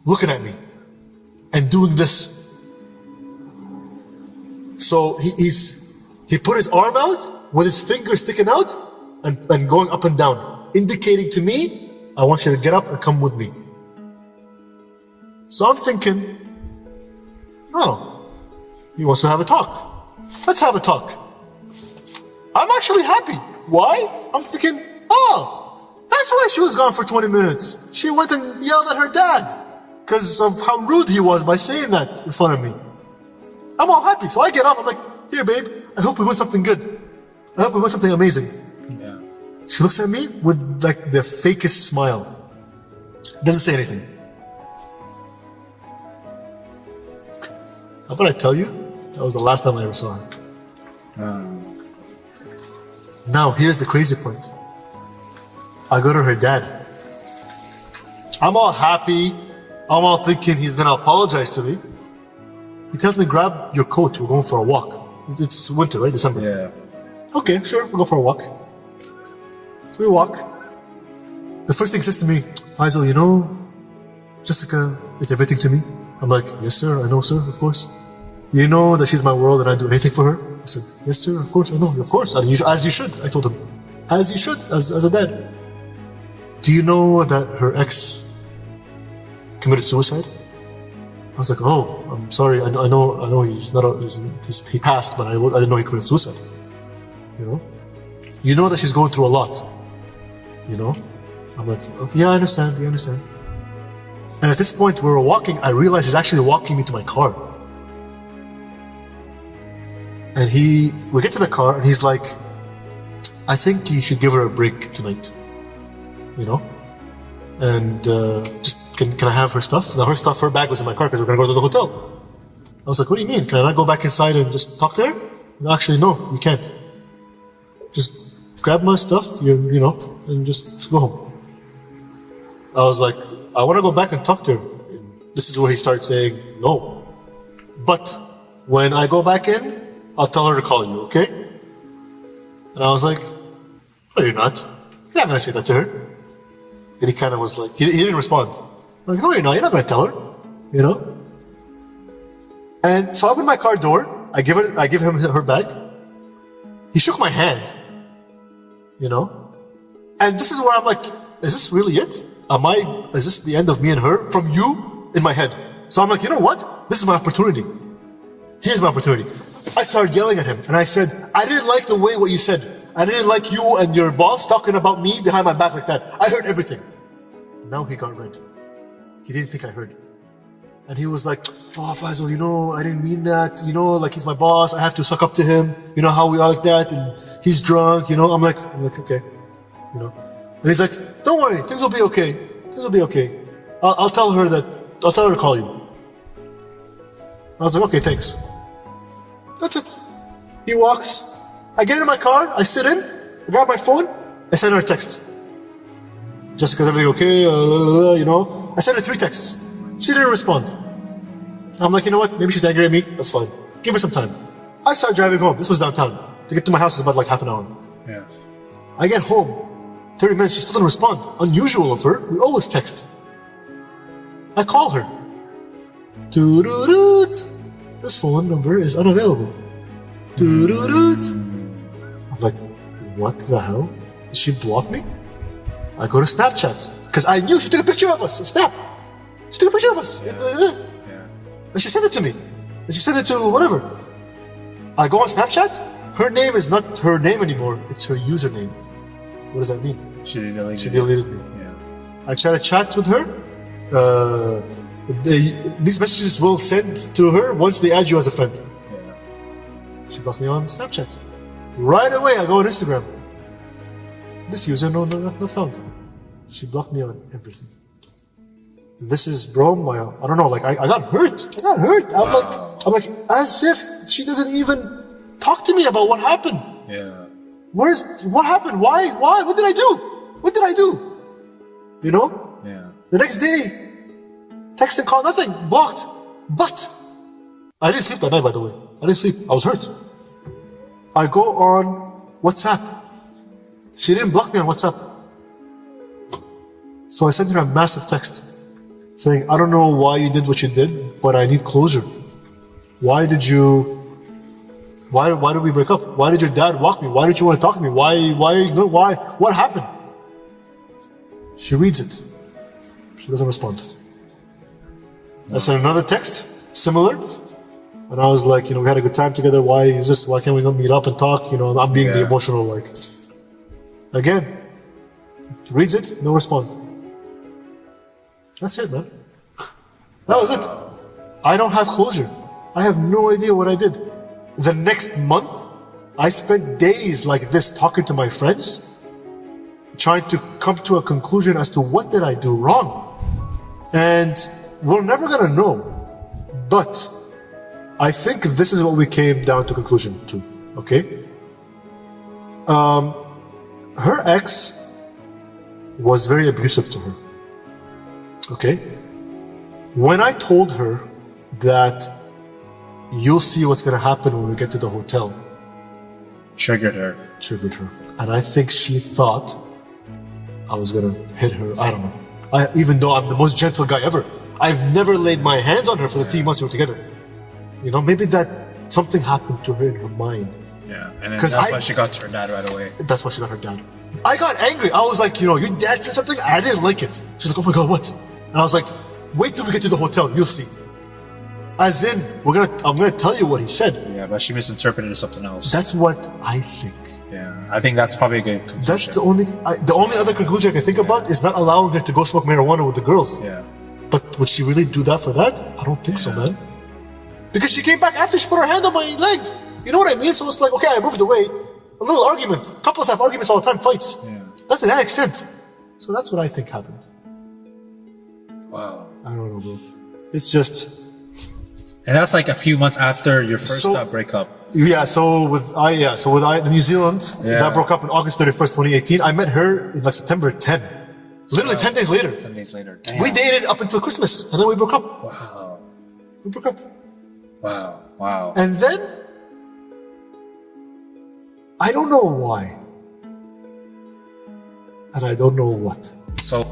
looking at me and doing this. So he put his arm out with his finger sticking out and going up and down, indicating to me, I want you to get up and come with me. So I'm thinking, oh, he wants to have a talk. Let's have a talk. I'm actually happy. Why? I'm thinking, oh, that's why she was gone for 20 minutes. She went and yelled at her dad because of how rude he was by saying that in front of me. I'm all happy. So I get up, I'm like, here babe, I hope we win something good. I hope we win something amazing. Yeah. She looks at me with like the fakest smile. Doesn't say anything. How about I tell you? That was the last time I ever saw her. Now, here's the crazy point. I go to her dad. I'm all happy. I'm all thinking he's gonna apologize to me. He tells me, grab your coat, we're going for a walk. It's winter, right? December. Yeah. Okay, sure, we'll go for a walk. So we walk. The first thing he says to me, Faisal, you know, Jessica is everything to me. I'm like, yes sir, I know sir, of course. You know that she's my world and I'd do anything for her? I said, yes sir, of course, I know, of course. As you should, I told him. As you should, as a dad. Do you know that her ex committed suicide? I was like, oh, I'm sorry, I know he's not, he passed, but I didn't know he committed suicide. You know that she's going through a lot. I'm like, okay, yeah, I understand. And at this point, we were walking, I realized he's actually walking me to my car. And we get to the car and he's like, I think you should give her a break tonight. And just, can I have her stuff? Now her bag was in my car because we're gonna go to the hotel. I was like, what do you mean? Can I not go back inside and just talk to her? No, actually, no, you can't. Just grab my stuff, and just go home. I was like, I want to go back and talk to her. This is where he started saying, no. But when I go back in, I'll tell her to call you, okay? And I was like, no, you're not. You're not going to say that to her. And he kind of was like, he didn't respond. I'm like, no, you're not. You're not going to tell her, And so I open my car door. I give him her bag. He shook my hand, And this is where I'm like, is this really it? Is this the end of me and her? From you in my head. So I'm like, you know what? This is my opportunity. Here's my opportunity. I started yelling at him and I said, I didn't like the way what you said. I didn't like you and your boss talking about me behind my back like that. I heard everything. Now he got red. He didn't think I heard. And he was like, oh, Faisal, I didn't mean that. Like he's my boss. I have to suck up to him. You know how we are like that. And he's drunk, I'm like, okay. And he's like, don't worry, things will be okay. Things will be okay. I'll tell her to call you. I was like, okay, thanks. That's it. He walks. I get in my car, I sit in, I grab my phone, I send her a text. Jessica's everything okay? I sent her 3 texts. She didn't respond. I'm like, you know what? Maybe she's angry at me. That's fine. Give her some time. I start driving home. This was downtown. To get to my house was about like half an hour. Yeah. I get home. 30 minutes, she still doesn't respond. Unusual of her. We always text. I call her. Doo-doo-doot. This phone number is unavailable. Doo-doo-doot. I'm like, what the hell? Did she block me? I go to Snapchat. Because I knew she took a picture of us. A snap. She took a picture of us. Yeah. And she sent it to me. And she sent it to whatever. I go on Snapchat. Her name is not her name anymore. It's her username. What does that mean? She deleted me. Yeah. I try to chat with her. These messages will send to her once they add you as a friend. Yeah. She blocked me on Snapchat. Right away, I go on Instagram. This user, not found. She blocked me on everything. This is, bro, I don't know, like, I got hurt. I'm like, as if she doesn't even talk to me about what happened. Yeah. What happened? Why? What did I do? Yeah. The next day, text and call, nothing, blocked. But I didn't sleep that night, by the way. I didn't sleep. I was hurt. I go on WhatsApp. She didn't block me on WhatsApp. So I sent her a massive text. saying, I don't know why you did what you did, but I need closure. Why did we break up? Why did your dad walk me? Why did you want to talk to me? Why, what happened? She reads it. She doesn't respond. I sent another text, similar. And I was like, we had a good time together. Why can't we not meet up and talk? I'm being the emotional, like. Again, reads it, no response. That's it, man. That was it. I don't have closure. I have no idea what I did. The next month, I spent days like this talking to my friends, trying to come to a conclusion as to what did I do wrong. And we're never gonna know. But I think this is what we came down to conclusion to, okay? Her ex was very abusive to her, okay? When I told her that you'll see what's gonna happen when we get to the hotel. Triggered her. And I think she thought I was gonna hit her, I don't know. Even though I'm the most gentle guy ever, I've never laid my hands on her for the 3 months we were together. Maybe that something happened to her in her mind. Yeah, and then that's why she got to her dad right away. That's why she got her dad. I got angry. I was like, your dad said something, I didn't like it. She's like, oh my God, what? And I was like, wait till we get to the hotel, you'll see. As in, I'm gonna tell you what he said. Yeah, but she misinterpreted something else. That's what I think. Yeah, I think that's probably a good conclusion. That's the only other conclusion I can think about is not allowing her to go smoke marijuana with the girls. Yeah. But would she really do that for that? I don't think so, man. Because she came back after she put her hand on my leg. You know what I mean? So it's like, okay, I moved away. A little argument. Couples have arguments all the time, fights. Yeah. Not to that extent. So that's what I think happened. Wow. I don't know, bro. It's just... And that's like a few months after your first breakup. Yeah, so with the New Zealand, that broke up on August 31st, 2018. I met her in like September 10. Literally 10 days later. 10 days later. Damn. We dated up until Christmas, and then we broke up. Wow. We broke up. Wow. And then, I don't know why. And I don't know what. So